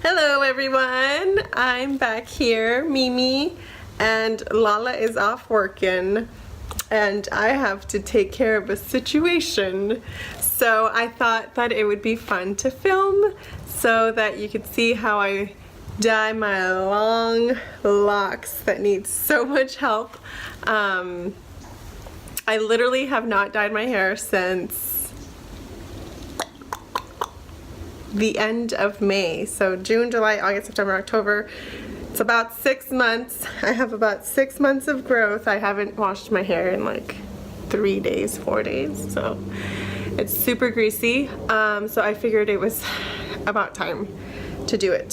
Hello everyone, I'm back here, Mimi, and Lala is off working and I have to take care of a situation. So I thought that it would be fun to film so that you could see how I dye my long locks that need so much help. I literally have not dyed my hair since the end of May. So June, July, August, September, October. It's about 6 months. I have about 6 months of growth. I haven't washed my hair in like 3 days, 4 days. So it's super greasy. So I figured it was about time to do it.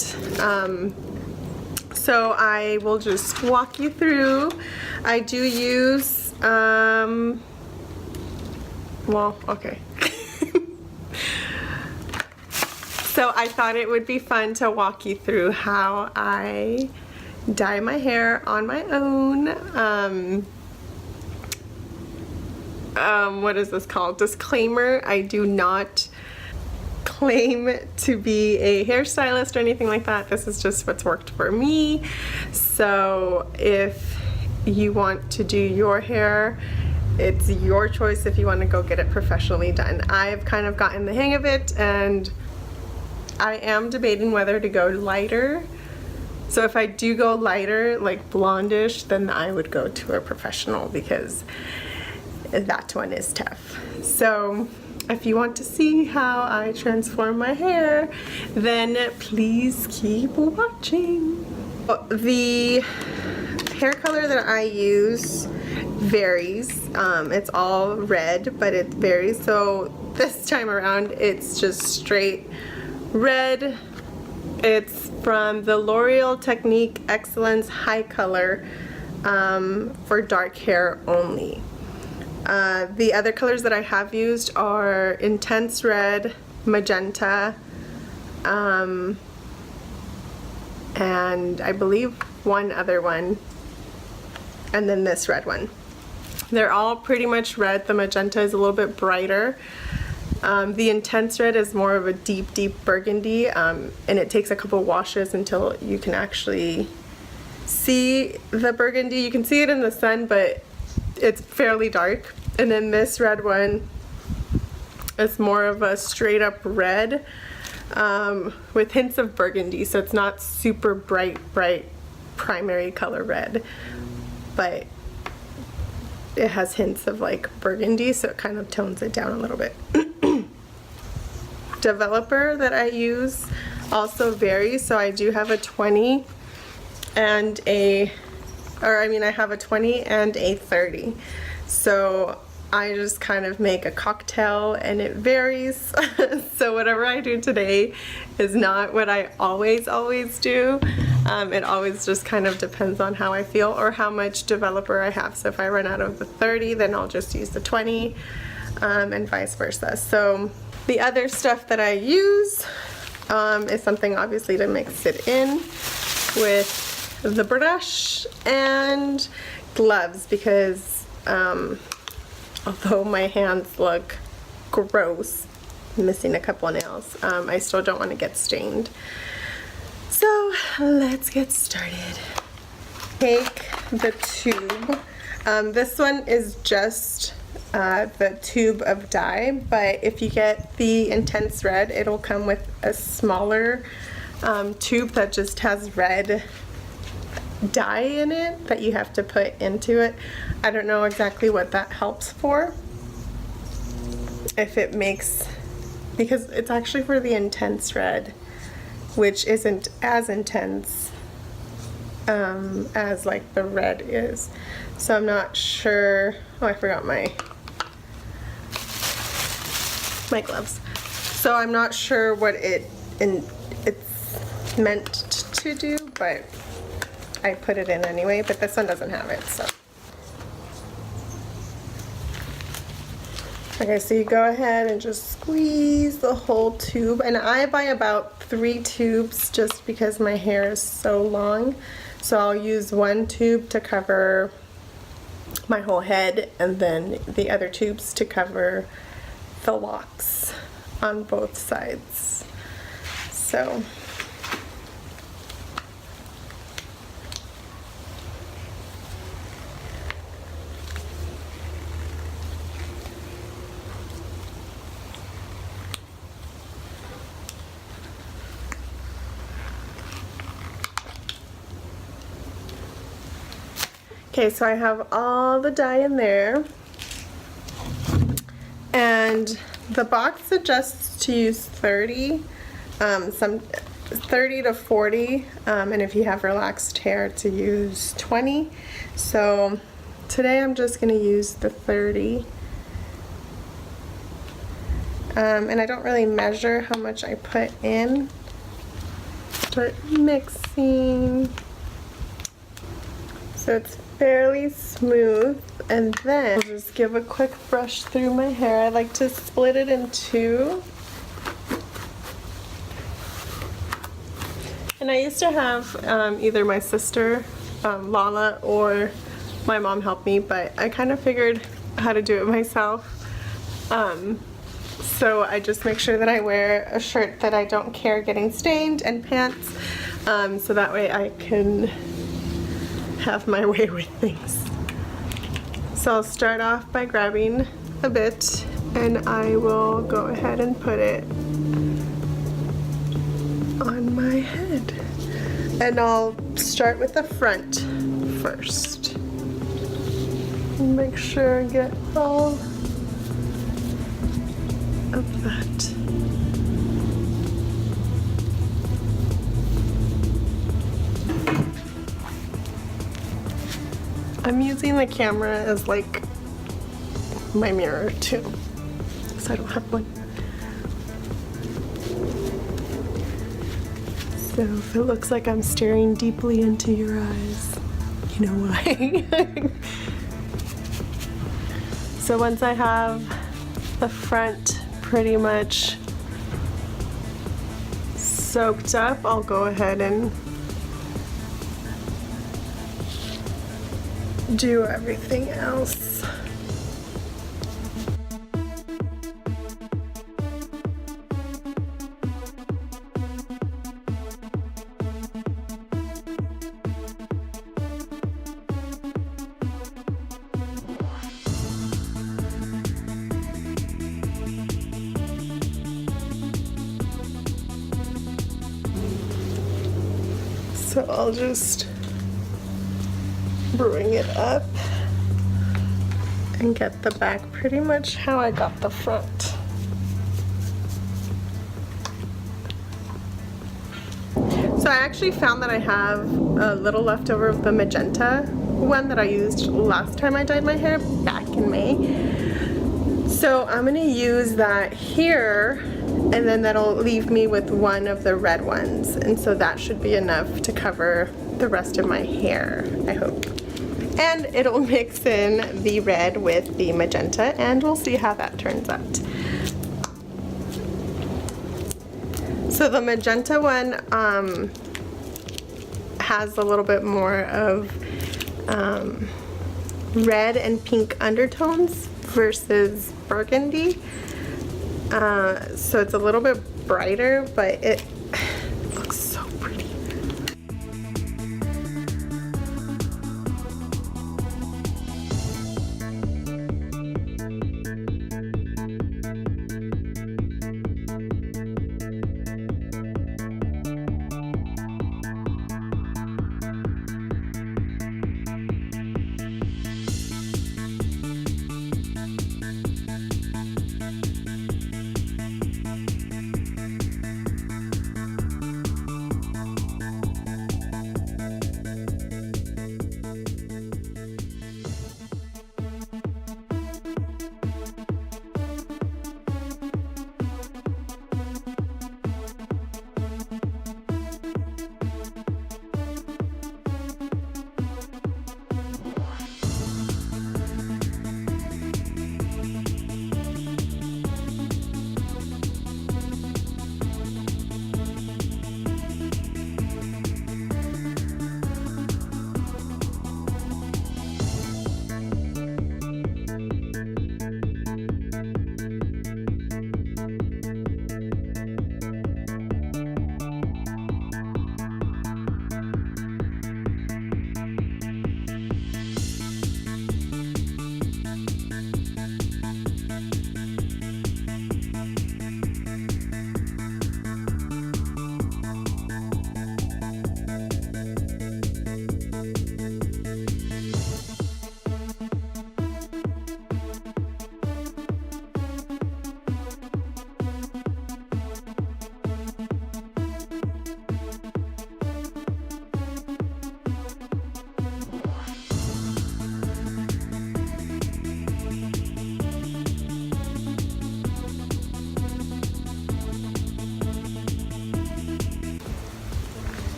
So I will just walk you through. I do use, well, okay. So I thought it would be fun to walk you through how I dye my hair on my own. What is this called? Disclaimer, I do not claim to be a hairstylist or anything like that. This is just what's worked for me. So if you want to do your hair, it's your choice if you want to go get it professionally done. I've kind of gotten the hang of it and I am debating whether to go lighter. So if I do go lighter, like blondish, then I would go to a professional because that one is tough. So if you want to see how I transform my hair, then please keep watching. The hair color that I use varies. It's all red, but it varies. So this time around, it's just straight red. It's from the L'Oreal Technique Excellence High Color for dark hair only. The other colors that I have used are Intense Red, Magenta, and I believe one other one, and then this red one. They're all pretty much red. The magenta is a little bit brighter. The Intense Red is more of a deep burgundy, and it takes a couple washes until you can actually see the burgundy. You can see it in the sun, but it's fairly dark. And then this red one is more of a straight up red with hints of burgundy, so it's not super bright primary color red, but it has hints of like burgundy, so it kind of tones it down a little bit. Developer that I use also varies, so I do have a 20 and I have a 20 and a 30. So I just kind of make a cocktail and it varies. So whatever I do today is not what I always do. It always just kind of depends on how I feel or how much developer I have. So if I run out of the 30, then I'll just use the 20, and vice versa. So the other stuff that I use is something obviously to mix it in with the brush and gloves, because although my hands look gross, missing a couple of nails, I still don't want to get stained. So let's get started. Take the tube. This one is just the tube of dye, but if you get the Intense Red, it'll come with a smaller tube that just has red dye in it that you have to put into it. I don't know exactly what that helps for. If it makes, because it's actually for the Intense Red, which isn't as intense as like the red is. So I'm not sure. Oh, I forgot my gloves. So I'm not sure what it's meant to do, but I put it in anyway, but this one doesn't have it, so. Okay, so you go ahead and just squeeze the whole tube, and I buy about 3 tubes just because my hair is so long. So I'll use 1 tube to cover my whole head, and then the other tubes to cover the locks on both sides. So Okay, so I have all the dye in there, and the box suggests to use 30, some 30 to 40, and if you have relaxed hair to use 20. So today I'm just going to use the 30. And I don't really measure how much I put in. Start mixing. So it's fairly smooth, and then I'll just give a quick brush through my hair. I like to split it in two. And I used to have either my sister, Lala, or my mom help me, but I kind of figured how to do it myself. So I just make sure that I wear a shirt that I don't care getting stained, and pants, so that way I can have my way with things. So I'll start off by grabbing a bit, and I will go ahead and put it on my head. And I'll start with the front first. Make sure I get all of that. I'm using the camera as like my mirror too, because I don't have one. So if it looks like I'm staring deeply into your eyes, you know why. So once I have the front pretty much soaked up, I'll go ahead and do everything else. So I'll just bring it up and get the back pretty much how I got the front. So I actually found that I have a little leftover of the magenta one that I used last time I dyed my hair back in May. So I'm gonna use that here, and then that'll leave me with one of the red ones, and so that should be enough to cover the rest of my hair, I hope. And it'll mix in the red with the magenta, and we'll see how that turns out. So the magenta one has a little bit more of red and pink undertones versus burgundy. So it's a little bit brighter, but it looks so pretty.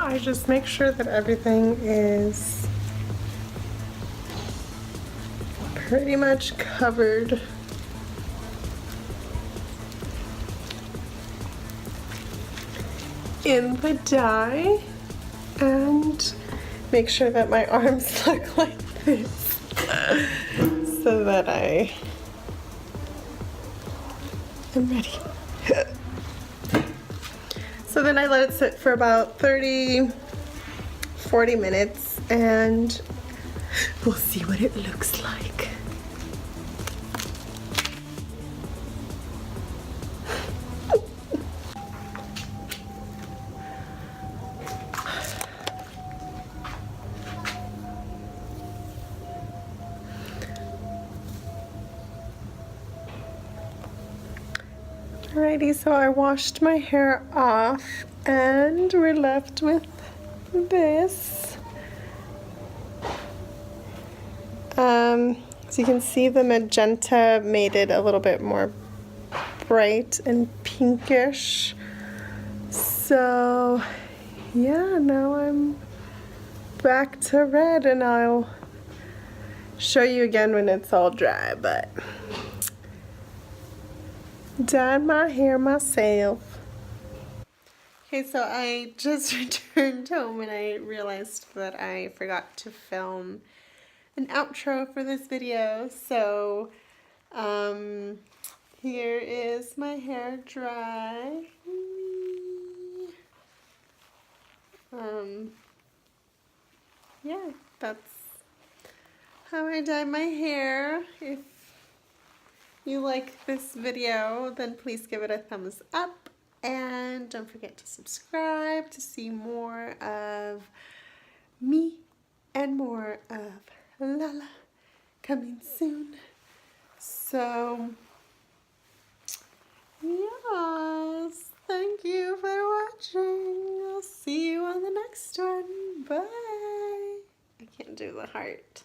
I just make sure that everything is pretty much covered. In the dye, and make sure that my arms look like this so that I am ready. So then I let it sit for about 30-40 minutes and we'll see what it looks like. Alrighty, so I washed my hair off and we're left with this. So you can see the magenta made it a little bit more bright and pinkish. So yeah, now I'm back to red and I'll show you again when it's all dry, but dyed my hair myself. Okay, so I just returned home and I realized that I forgot to film an outro for this video. So here is my hair dry. Yeah, that's how I dye my hair. If you like this video, then please give it a thumbs up and don't forget to subscribe to see more of me and more of Lala coming soon. So yes, thank you for watching. I'll see you on the next one. Bye. I can't do the heart.